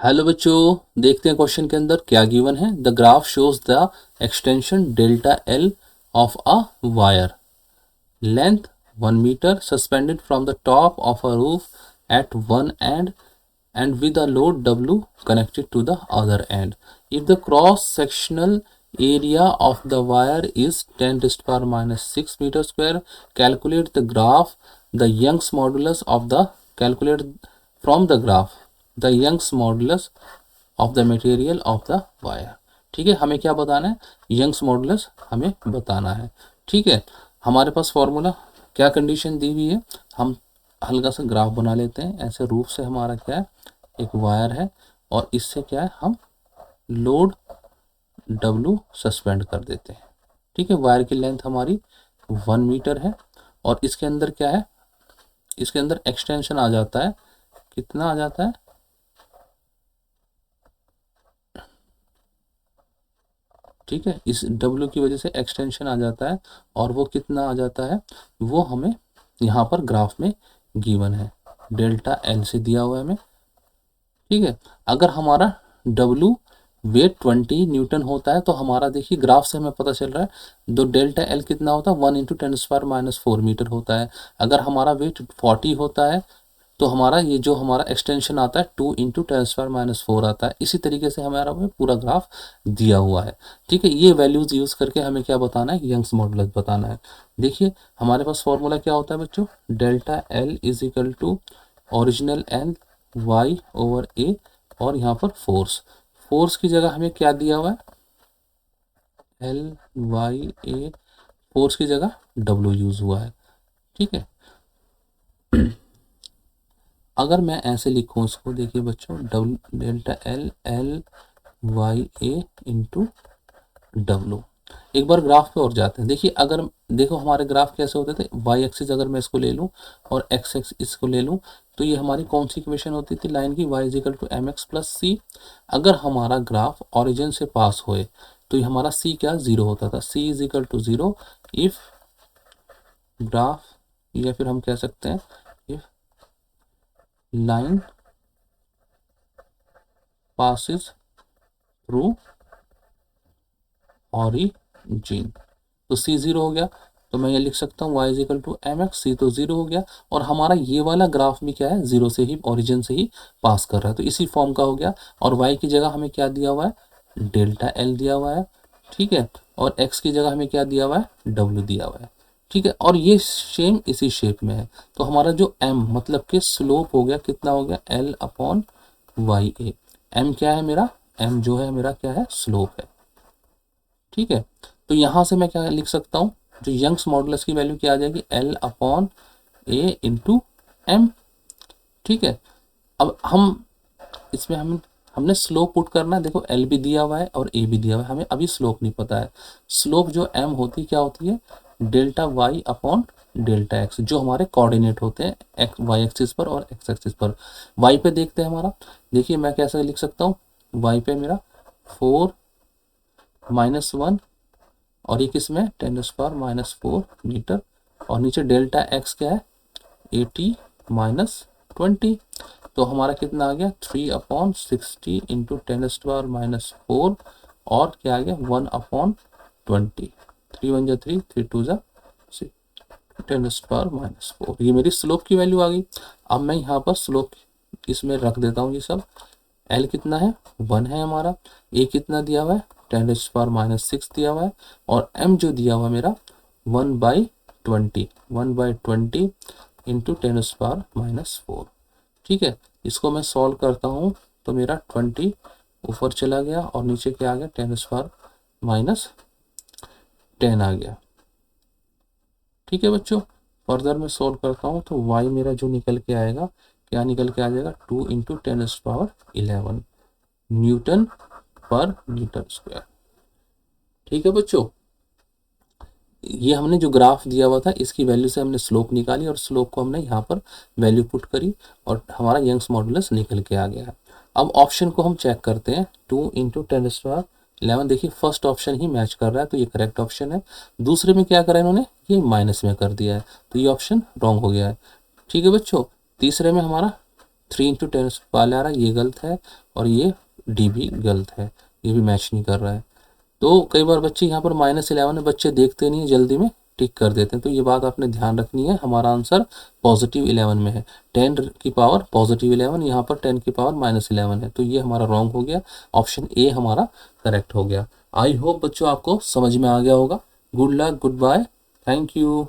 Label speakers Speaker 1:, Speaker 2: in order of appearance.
Speaker 1: Hello बच्चों, देखते हैं क्वेश्चन के अंदर क्या गिवन है। The graph shows the extension delta L of a wire length 1 metre suspended from the top of a roof at one end and with a load W connected to the other end. If the cross sectional area of the wire is 10 to the power minus 6 meter square, calculate the graph, the Young's modulus of the calculate from the graph the Young's modulus of the material of the wire. ठीक है, हमें क्या बताना है? Young's modulus हमें बताना है। ठीक है, हमारे पास फॉर्मूला क्या कंडीशन दी हुई है, हम हल्का सा ग्राफ बना लेते हैं। ऐसे रूप से हमारा क्या है, एक वायर है और इससे क्या है, हम लोड W सस्पेंड कर देते हैं। ठीक है, वायर की लेंथ हमारी 1 मीटर है और इसके अंदर क्या है, इसके अंदर एक्सटेंशन आ जाता है। कितना आ जाता है? ठीक है, इस W की वजह से एक्सटेंशन आ जाता है और वो कितना आ जाता है, वो हमें यहाँ पर ग्राफ में गिवन है, डेल्टा एल से दिया हुआ है हमें। ठीक है, अगर हमारा W वेट 20 न्यूटन होता है तो हमारा देखिए ग्राफ से हमें पता चल रहा है, तो डेल्टा एल कितना होता है, 1 × 10⁻⁴ मीटर होता है। अगर हमारा वेट 40 होता है तो हमारा ये जो हमारा एक्सटेंशन आता है 2 × 10⁻⁴ आता है। इसी तरीके से हमारा वो पूरा ग्राफ दिया हुआ है। ठीक है, ये वैल्यूज यूज करके हमें क्या बताना है, यंग्स मॉडुलस बताना है। देखिए हमारे पास फॉर्मूला क्या होता है बच्चों, delta L is equal to original L Y over A और यहाँ पर फोर्स की जगह हमें क्या दिया हुआ है, एल वाई ए, फोर्स की जगह डब्ल्यू यूज हुआ है। ठीक है, अगर मैं ऐसे लिखूँ उसको, देखिए बच्चों, W delta L L Y A into W. एक बार ग्राफ पे और जाते हैं। देखिए अगर देखो हमारे ग्राफ कैसे होते थे, वाई एक्सिस अगर मैं इसको ले लूँ और एक्स एक्स इसको ले लूँ तो ये हमारी कौन सी इक्वेशन होती थी लाइन की, Y is equal to M X plus C. अगर हमारा ग्राफ ओरिजिन से पास होए तो ये हमारा सी क्या, जीरो होता था। C is equal to zero if graph, या फिर हम कह सकते हैं if line passes through origin। तो सी जीरो हो गया तो मैं ये लिख सकता हूँ y is equal to M X, C तो जीरो हो गया और हमारा ये वाला ग्राफ भी क्या है, जीरो से ही, ओरिजिन से ही पास कर रहा है, तो इसी फॉर्म का हो गया। और y की जगह हमें क्या दिया हुआ है, डेल्टा एल दिया हुआ है। ठीक है, और x की जगह हमें क्या दिया हुआ है, w दिया हुआ है। ठीक है, और ये सेम इसी शेप में है। तो हमारा जो m मतलब कि स्लोप हो गया, कितना हो गया, l अपॉन वाई ए। m क्या है मेरा, m जो है मेरा क्या है, स्लोप है। ठीक है, तो यहां से मैं क्या लिख सकता हूं, जो यंग्स मॉडुलस की वैल्यू क्या आ जाएगी, l अपॉन ए इंटू एम। ठीक है, अब हम इसमें हमने स्लोप पुट करना है। देखो l भी दिया हुआ है और a भी दिया हुआ है, हमें अभी स्लोप नहीं पता है। स्लोप जो m होती क्या होती है, delta y upon delta x, जो हमारे कोऑर्डिनेट होते हैं एक्स वाई एक्सिस पर और एक्स एक्सिस पर। y पे देखते हैं हमारा, देखिए मैं कैसे लिख सकता हूँ, y पे मेरा 4-1 और ये किस में, 10⁻⁴ मीटर, और नीचे डेल्टा x क्या है, 80-20। तो हमारा कितना आ गया, 3/60 इंटू 10⁻⁴ और क्या आ गया, 1/20। 3 1 जा 3, 3 2 जा 6, 10⁻⁴। ये मेरी स्लोप की वैल्यू आ गई। अब मैं यहाँ पर स्लोप इसमें रख देता हूँ ये सब। एल कितना है, 1 है हमारा, ए कितना दिया हुआ है, 10⁻⁶ दिया हुआ है, और एम जो दिया हुआ है मेरा 1/20, 1/20 इंटू 10⁻⁴। ठीक है, इसको मैं सॉल्व करता हूँ तो मेरा 20 ऊपर चला गया और नीचे क्या आ गया, 10⁻⁻10 आ गया। ठीक है बच्चों, फर्दर मैं सॉल्व करता हूँ तो y मेरा जो निकल के आएगा, क्या निकल के आ जाएगा, 2 इंटू 10⁻11 न्यूटन पर मीटर स्क्वायर। ठीक है बच्चों, ये हमने जो ग्राफ दिया हुआ था इसकी वैल्यू से हमने स्लोप निकाली और स्लोप को हमने यहाँ पर वैल्यू पुट करी और हमारा यंग्स मॉडुलस निकल के आ गया है। अब ऑप्शन को हम चेक करते हैं, 2 इंटू 10⁻11, देखिए फर्स्ट ऑप्शन ही मैच कर रहा है तो ये करेक्ट ऑप्शन है। दूसरे में क्या करा इन्होंने, ये माइनस में कर दिया है तो ये ऑप्शन रॉन्ग हो गया है। ठीक है बच्चों, तीसरे में हमारा 3 इंटू 10 वाले आ रहा है, ये गलत है, और ये डी भी गलत है, ये भी मैच नहीं कर रहा है। तो कई बार बच्चे यहाँ पर -11 है, बच्चे देखते नहीं है, जल्दी में टिक कर देते हैं, तो ये बात आपने ध्यान रखनी है। हमारा आंसर +11 में है। 10 की पावर +11, यहाँ पर 10 की पावर -11 है, तो ये हमारा रॉन्ग हो गया। ऑप्शन ए हमारा करेक्ट हो गया। आई होप बच्चों आपको समझ में आ गया होगा। Good luck, goodbye, thank you.